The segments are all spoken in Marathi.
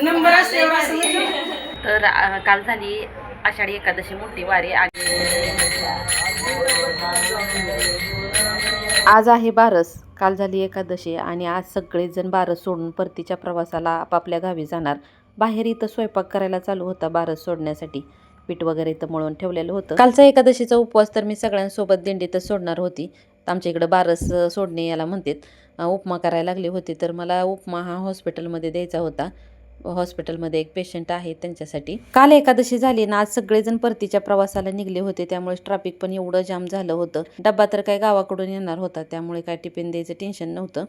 नंबर असल्यावर असं तर काल झाली आषाढी एकादशी मोठी वारी आणि आज आहे बारस. काल झाली एकादशी आणि आज सगळेजण बारस सोडून परतीच्या प्रवासाला आपापल्या गावी जाणार. बाहेर इथं स्वयंपाक करायला चालू होता बारस सोडण्यासाठी. पीठ वगैरे इथं मळून ठेवलेलं होतं. कालचा एकादशीचा उपवास तर मी सगळ्यांसोबत दिंडीतच सोडणार होती. आमच्या इकडं बारस सोडणे याला म्हणतात. उपमा करायला लागली होती तर मला उपमा हा हॉस्पिटलमध्ये द्यायचा होता. हॉस्पिटलमध्ये एक पेशंट आहे त्यांच्यासाठी. काल एकादशी झाली ना आज सगळेजण परतीच्या प्रवासाला निघले होते त्यामुळे ट्रॅफिक पण एवढं जाम झालं होतं. डब्बा तर काय गावाकडून येणार होता त्यामुळे काय टिफिन द्यायचं टेन्शन नव्हतं.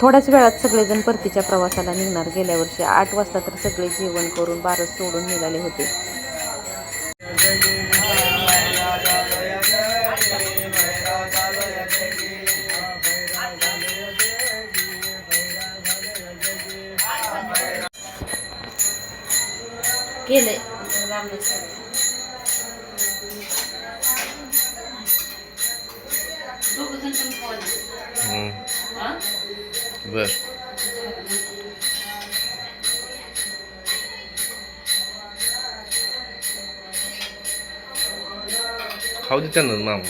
थोड्याच वेळात सगळेजण परतीच्या प्रवासाला निघणार. गेल्या वर्षी 8 वाजता तर सगळे जेवण करून बारस सोडून निघाले होते. केले बर खाऊ दे त्यांना मामा.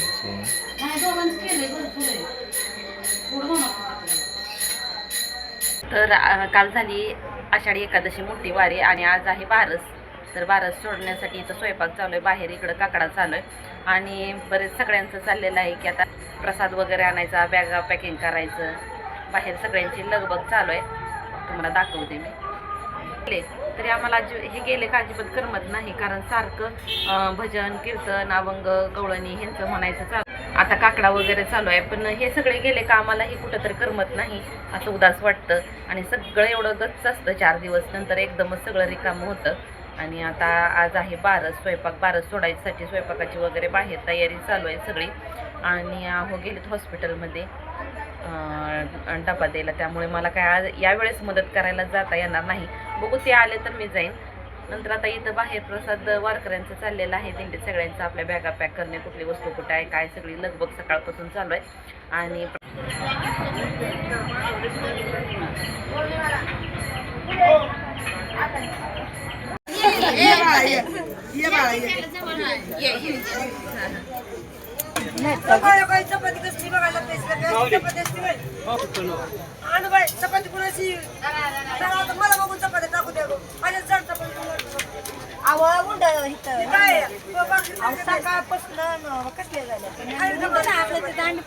तर काल झाली आषाढी एकादशी मोठी वारी आणि आज आहे बारस. तर बारस सोडण्यासाठी इथं स्वयंपाक चालू आहे. बाहेर इकडं काकडा चालू आहे आणि बरेच सगळ्यांचं चाललेलं आहे की आता प्रसाद वगैरे आणायचा, बॅगा पॅकिंग करायचं. बाहेर सगळ्यांची लगबग चालू आहे. तुम्हाला दाखवते मी. तरी आम्हाला हे गेले का अजिबात करमत नाही कारण सारखं भजन कीर्तन अभंग गवळणी ह्यांचं म्हणायचं चालू. आता काकडा वगैरे चालू आहे पण हे सगळे गेले का आम्हालाही कुठं तरी करमत नाही, असं उदास वाटतं आणि सगळं एवढं गच्च असतं. 4 दिवस नंतर एकदमच सगळं रिकामं होतं. आणि आता आज आहे बारस. बारस सोडायसाठी स्वयंपाकाची वगैरे बाहेर तयारी चालू आहे सगळी. आणि हो गेलेत हॉस्पिटलमध्ये डबा द्यायला त्यामुळे मला काय आज यावेळेस मदत करायला जाता येणार नाही. बघू ते आले तर मी जाईन. नंतर आता इथं बाहेर प्रसाद वारकऱ्यांचं चाललेलं आहे. दिंडीत सगळ्यांचं आपल्या बॅगा पॅक करणे, कुठली वस्तू कुठं आहे काय सगळी लगबग सकाळपासून चालू आहे. आणि चपाती कुणाची मला बघून चपाती टाकू द्या सकाळपासून कसले दांडी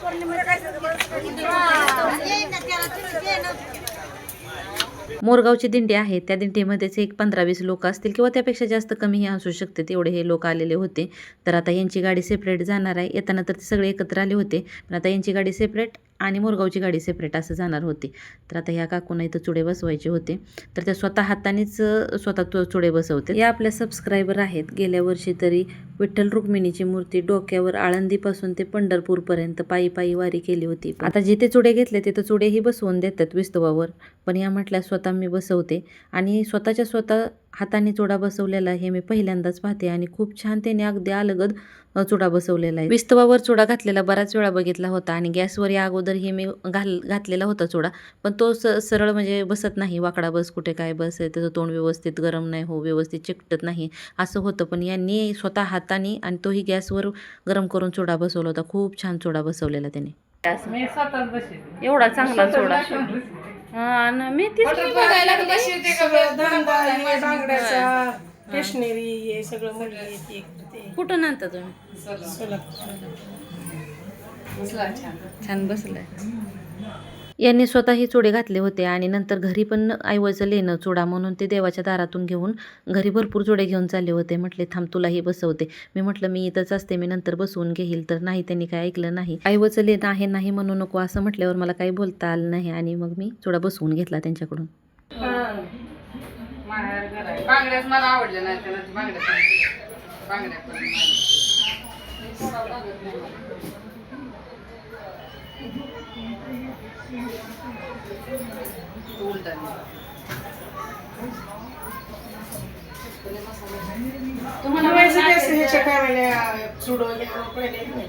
मोरगावची दिंडी आहे. त्या दिंडीमध्येच एक 15-20 लोक असतील किंवा त्यापेक्षा जास्त कमीही असू शकते. तेवढे हे लोक आलेले होते. तर आता यांची गाडी सेपरेट जाणार आहे. येताना तर ते सगळे एकत्र आले होते पण आता यांची गाडी सेपरेट आणि मोरगावची गाडी सेपरेट असं जाणार होती. तर आता ह्या काकूंना इथं चुडे बसवायचे होते तर त्या स्वतः हातानेच स्वतः चुडे बसवते. या आपल्या सबस्क्रायबर आहेत. गेल्या वर्षी तरी विठ्ठल रुक्मिणीची मूर्ती डोक्यावर आळंदीपासून ते पंढरपूरपर्यंत पायी पायी वारी केली होती. आता जिथे चुडे घेतले तिथं चुडेही बसवून देतात विस्तवावर. पण या म्हटल्या स्वतः मी बसवते आणि स्वतःच्या स्वतः हाताने चुडा बसवलेला हे मी पहिल्यांदाच पाहते आणि खूप छान त्याने अगदी अलगद चुडा बसवलेला आहे. विस्तवावर चुडा घातलेला बऱ्याच वेळा बघितला होता आणि गॅसवर या अगोदर हे मी घातलेला होता चुडा पण तो सरळ म्हणजे बसत नाही. वाकडा बस कुठे काय बस आहे, त्याचं तोंड व्यवस्थित गरम नाही हो, व्यवस्थित चिकटत नाही असं होतं. पण यांनी स्वतः हाताने आणि तोही गॅसवर गरम करून चुडा बसवला होता. खूप छान चुडा बसवलेला त्याने. एवढा चांगला चुडा मी स्टेशनरी हे सगळं मुलगी कुठून आणता तुम्ही? छान बसलाय. यांनी स्वतःही चुडे घातले होते आणि नंतर घरी पण ऐवचं लेणं चुडा म्हणून ते देवाच्या दारातून घेऊन घरी भरपूर चुडे घेऊन चालले होते. म्हटले थांब तुलाही बसवते. मी म्हटलं मी इथंच असते, मी नंतर बसवून घेईल. तर नाही, त्यांनी काय ऐकलं नाही. ऐवचं लेणं आहे नाही म्हणू नको असं म्हटल्यावर मला काही बोलता आलं नाही आणि मग मी चुडा बसवून घेतला त्यांच्याकडून. बांगड्याच मला आवडल्या नाही बांगड्या टायमाला सुडो पहिले नाही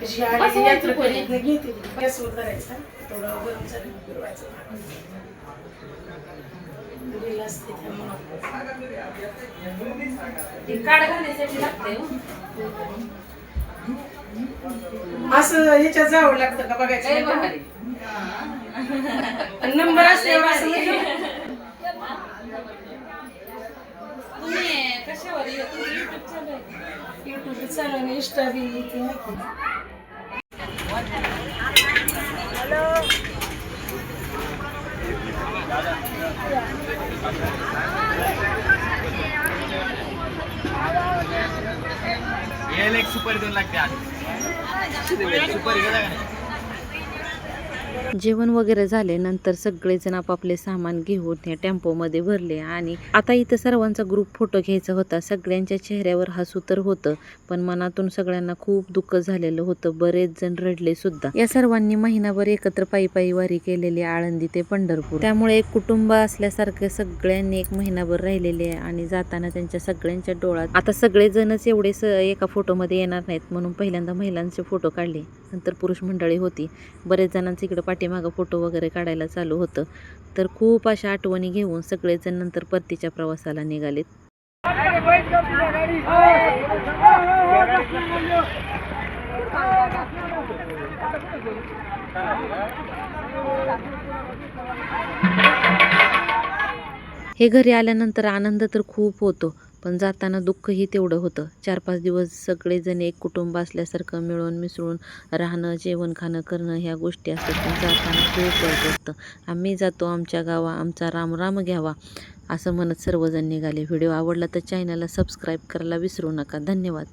कशी आली यात्रा करीत नाही घेते गॅसवर धरायचा थोडं गरम झालं फिरवायचं दिलं असते त्यामुळं काढ घालण्यासाठी लागते असं ह्याच्यात जावं लागतं का बघायचं नंबर असल्यावर असं कशावर युट्यूब चालू आणि इंस्टा बी सुपर 2 लागते आज सुपर जेवण वगैरे झाले नंतर सगळेजण आपापले सामान घेऊन या टेम्पोमध्ये भरले आणि आता इथं सर्वांचा ग्रुप फोटो घ्यायचा होता. सगळ्यांच्या चेहऱ्यावर हसू तर होतं पण मनातून सगळ्यांना खूप दुःख झालेलं होतं. बरेच जण रडले सुद्धा. या सर्वांनी महिनाभर एकत्र पायी वारी केलेली आळंदी ते पंढरपूर, त्यामुळे एक कुटुंब असल्यासारखं सगळ्यांनी एक महिनाभर राहिलेले आणि जाताना त्यांच्या सगळ्यांच्या डोळ्यात आता सगळेजणच एवढे एका फोटोमध्ये येणार नाहीत म्हणून पहिल्यांदा महिलांचे फोटो काढले. नंतर पुरुष मंडळी होती. बरेच जणांचे इकडे पाठीमागं फोटो वगैरे काढायला चालू होतं. तर खूप अशा आठवणी घेऊन सगळेजण नंतर परतीच्या प्रवासाला निघालेत. हे घरी आल्यानंतर आनंद तर खूप होतो पण जाताना दुःखही तेवढं होतं. 4-5 दिवस सगळेजण एक कुटुंब असल्यासारखं मिळून मिसळून राहणं, जेवण खाणं करणं ह्या गोष्टी असतात पण जाताना खूप वाईट वाटतं. आम्ही जातो आमच्या गावा, आमचा राम घ्यावा असं म्हणत सर्वजण निघाले. व्हिडिओ आवडला तर चॅनलला सबस्क्राईब करायला विसरू नका. धन्यवाद.